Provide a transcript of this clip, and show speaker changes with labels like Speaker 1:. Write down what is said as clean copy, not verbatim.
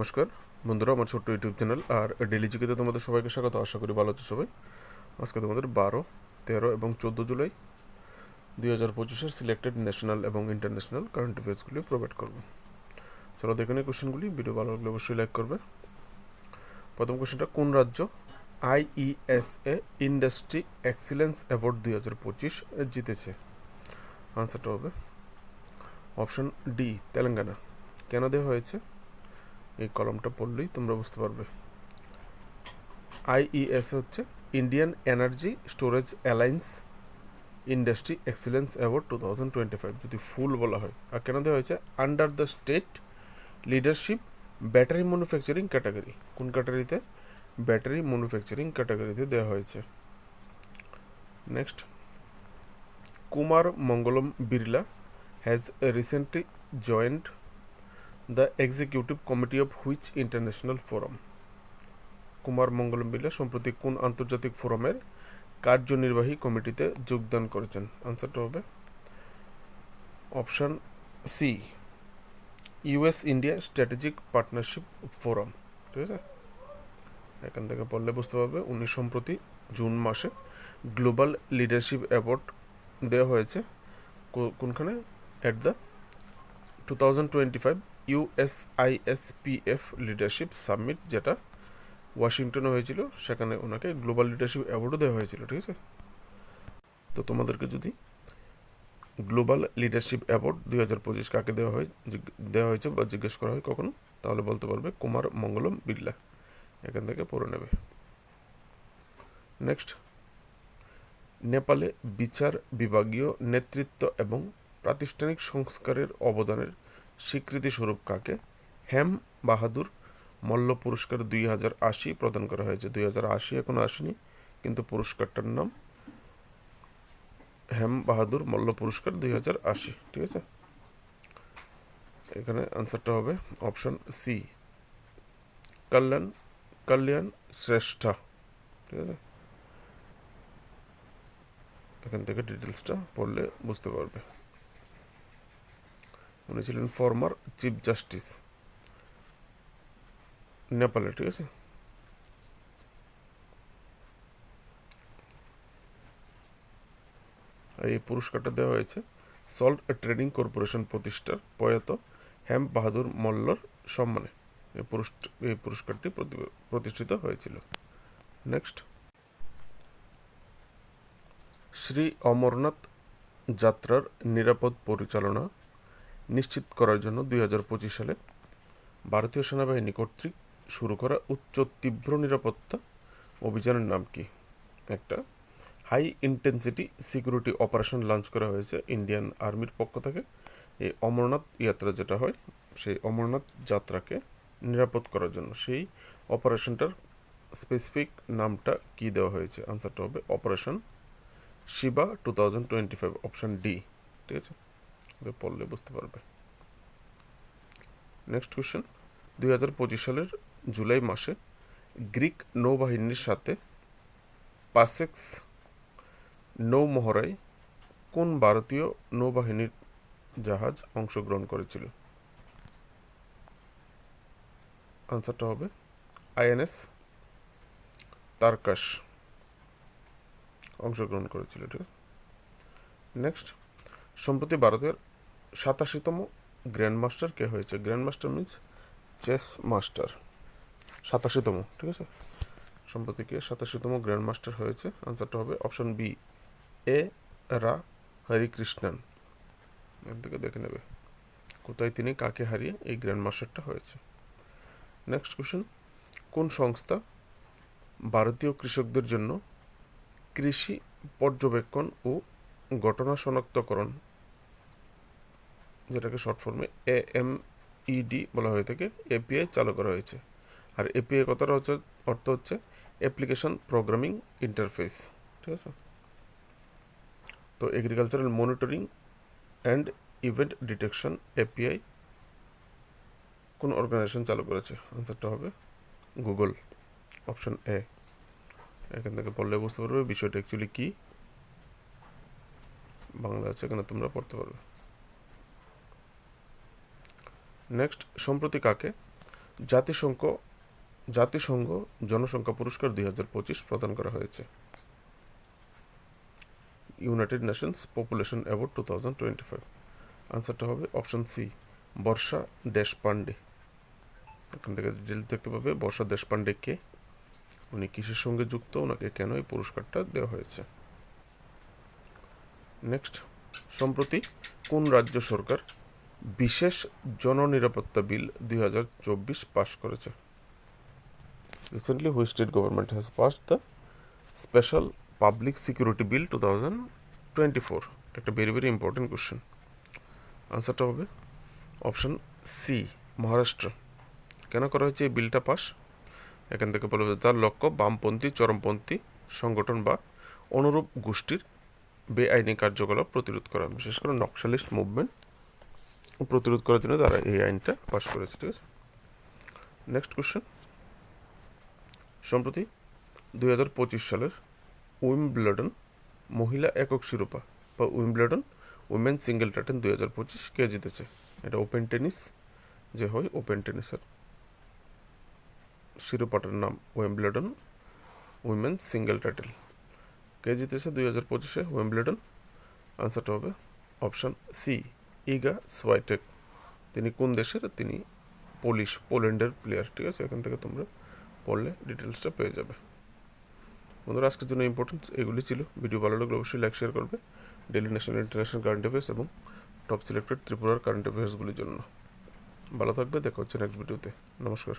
Speaker 1: নমস্কার বন্ধুরা, আমার ছোট্ট ইউটিউব চ্যানেল আর ডেলি জিকেতে তোমাদের সবাইকে স্বাগত। আশা করি ভালো আছো সবাই। আজকে তোমাদের 12, 13 এবং 14 জুলাই 2025-এর সিলেক্টেড ন্যাশনাল এবং ইন্টারন্যাশনাল কারেন্ট অ্যাফেয়ার্সগুলি প্রোভাইড করবো। চলো দেখে নিই কোশ্চেনগুলি। ভিডিও ভালো লাগলে অবশ্যই লাইক করবে। প্রথম কোশ্চেনটা, কোন রাজ্য IESA ইন্ডাস্ট্রি এক্সিলেন্স অ্যাওয়ার্ড 2025 জিতেছে? আনসারটা হবে অপশন ডি, তেলেঙ্গানা। কেন দেওয়া হয়েছে এই কলমটা পড়লেই তোমরা বুঝতে পারবে। IES হচ্ছে Indian energy storage alliance industry excellence award 2025 যদি ফুল বলা হয়। আর কেন দেওয়া হয়েছে? Under the state leadership battery manufacturing category. কোন ক্যাটাগরিতে? ব্যাটারি ম্যানুফ্যাকচারিং ক্যাটাগরিতে দেওয়া হয়েছে। Next, Kumar Mangalam Birla has recently joined the executive committee of which international forum? Kumar Mangalam Birla সম্প্রতি কোন আন্তর্জাতিক ফোরামের কার্যনির্বাহী কমিটিতে যোগদান করেছেন? আনসারটা হবে option C, US India strategic partnership forum. ঠিক আছে, এখান থেকে পড়লে বুঝতে পারবে। উনি সম্প্রতি জুন মাসে গ্লোবাল লিডারশিপ অ্যাওয়ার্ড দেওয়া হয়েছে কোনখানে? At the 2025 USISPF leadership summit, যেটা ওয়াশিংটনে হয়েছিল। সেখানে ওনাকে গ্লোবাল লিডারশিপ অ্যাওয়ার্ডও দেওয়া হয়েছিল। ঠিক আছে, তো তোমাদেরকে যদি গ্লোবাল লিডারশিপ অ্যাওয়ার্ড 2025 কাকে দেওয়া হয়েছে বা জিজ্ঞেস করা হয় কখনো, তাহলে বলতে পারবে কুমার মঙ্গলম বিড়লা। এখান থেকে পড়ে নেবে। নেক্সট, নেপালে বিচার বিভাগীয় নেতৃত্ব এবং প্রাতিষ্ঠানিক সংস্কারের অবদানের স্বীকৃতিস্বরূপ কাকে হেম বাহাদুর মল্ল পুরস্কার 2080 প্রদান করা হয়েছে? 2080 এখনো আসেনি, কিন্তু পুরস্কারটার নাম হেম বাহাদুর মল্ল পুরস্কার 2080। ঠিক আছে, এখানে আনসারটা হবে অপশন সি, কল্যাণ শ্রেষ্ঠা। ঠিক আছে, এখান থেকে ডিটেলসটা পড়লে বুঝতে পারবে। উনি ছিলেন ফর্মার চিফ জাস্টিস নেপালে। ঠিক আছে, এই পুরস্কারটা দেওয়া হয়েছে সল্ট ট্রেডিং কর্পোরেশন প্রতিষ্ঠার প্রয়াত হেম বাহাদুর মল্লর সম্মানে এই পুরস্কারটি প্রতিষ্ঠিত হয়েছিল। নেক্সট, শ্রী অমরনাথ যাত্রার নিরাপদ পরিচালনা নিশ্চিত করার জন্য 2025 সালে ভারতীয় সেনাবাহিনী কর্তৃক শুরু করা উচ্চ তীব্র নিরাপত্তা অভিযানের নাম কি? একটা high intensity security operation launch করা হয়েছে ইন্ডিয়ান আর্মির পক্ষ থেকে। এই অমরনাথ যাত্রা যেটা হয়, সেই অমরনাথ যাত্রাকে নিরাপদ করার জন্য সেই অপারেশনটার স্পেসিফিক নামটা কি দেওয়া হয়েছে? আনসারটা হবে অপারেশন শিবা 2025, অপশান ডি। ঠিক আছে, পড়লে বুঝতে পারবে। নেক্সট কোয়েশ্চেন, 2025 সালের জুলাই মাসে গ্রিক নৌবাহিনীর সাথে পাসেক্স নৌমহড়ায় কোন ভারতীয় নৌবাহিনীর জাহাজ অংশগ্রহণ করেছিল? আনসারটা হবে INS তারকাশ অংশগ্রহণ করেছিল। ঠিক আছে, নেক্সট, সম্প্রতি ভারতের 87তম গ্র্যান্ড মাস্টার কে হয়েছে? Grand master means chess master. 87তম। ঠিক আছে, সম্প্রতি কে 87তম গ্র্যান্ড মাস্টার হয়েছে? আনসারটা হবে অপশন বি, এ রা হরিকৃষ্ণন। এর থেকে দেখে নেবে কোথায় তিনি কাকে হারিয়ে এই গ্র্যান্ড মাস্টারটা হয়েছে। নেক্সট কোশ্চেন, কোন সংস্থা ভারতীয় কৃষকদের জন্য কৃষি পর্যবেক্ষণ ও ঘটনা শনাক্তকরণ, যেটাকে শর্ট ফর্মে AMED বলা হয়ে থাকে, API চালু করা হয়েছে? আর API কথাটা হচ্ছে অর্থ হচ্ছে অ্যাপ্লিকেশন প্রোগ্রামিং ইন্টারফেস। ঠিক আছে, তো agricultural monitoring and event detection API কোন অর্গানাইজেশন চালু করেছে? আনসারটা হবে গুগল, অপশন এ। এখান থেকে পড়লে বুঝতে পারবে বিষয়টা অ্যাকচুয়ালি কী। বাংলা আছে, এখানে তোমরা পড়তে পারবে। নেক্সট, সম্প্রতি কাকে জাতিসংঘ জাতিসংঘ জনসংখ্যা পুরস্কার 2025 প্রদান করা হয়েছে। United Nations population award 2025। আনসারটা হবে অপশন সি, বর্ষা দেশপান্ডে। এখান থেকে ডিটেলস দেখতে পাবে বর্ষা দেশপান্ডে কে, উনি কিসের সঙ্গে যুক্ত, ওনাকে কেন এই পুরস্কারটা দেওয়া হয়েছে। নেক্সট, সম্প্রতি কোন রাজ্য সরকার বিশেষ জননিরাপত্তা বিল 2024 পাশ করেছে? Recently which state government has passed the special public security bill 2024? একটা ভেরি ভেরি ইম্পর্টেন্ট কোশ্চেন। আনসারটা হবে অপশন সি, মহারাষ্ট্র। কেন করা হয়েছে এই বিলটা পাস? এখান থেকে বলা হয়েছে তার লক্ষ্য বামপন্থী, চরমপন্থী সংগঠন বা অনুরূপ গোষ্ঠীর বেআইনি কার্যকলাপ প্রতিরোধ করা, বিশেষ করে নকশালিস্ট মুভমেন্ট প্রতিরোধ করার জন্য তারা এই আইনটা পাস করেছে। ঠিক আছে, নেক্সট কোশ্চেন। সম্প্রতি 2025 সালের উইম্বলডন মহিলা একক শিরোপা বা উইম্বলডন উইমেন সিঙ্গেল টাইটেল 2025 কে জিতেছে? এটা ওপেন টেনিস যে হয়, ওপেন টেনিসের শিরোপাটার নাম উইম্বলডন উইমেন সিঙ্গেল টাইটেল। কে জিতেছে 2025-এ উইম্বলডন? আনসারটা হবে অপশন সি, ইগা সোয়াইটেক। তিনি কোন দেশের? তিনি পোল্যান্ডের প্লেয়ার। ঠিক আছে, এখান থেকে তোমরা পড়লে ডিটেলসটা পেয়ে যাবে। বন্ধুরা, আজকের জন্য ইম্পর্টেন্স এগুলি ছিল। ভিডিও ভালো লাগলে অবশ্যই লাইক শেয়ার করবে daily national international current affairs এবং টপ সিলেক্টেড ত্রিপুরার কারেন্ট অ্যাফেয়ার্সগুলির জন্য। ভালো থাকবে, দেখা হচ্ছে নেক্সট ভিডিওতে। নমস্কার।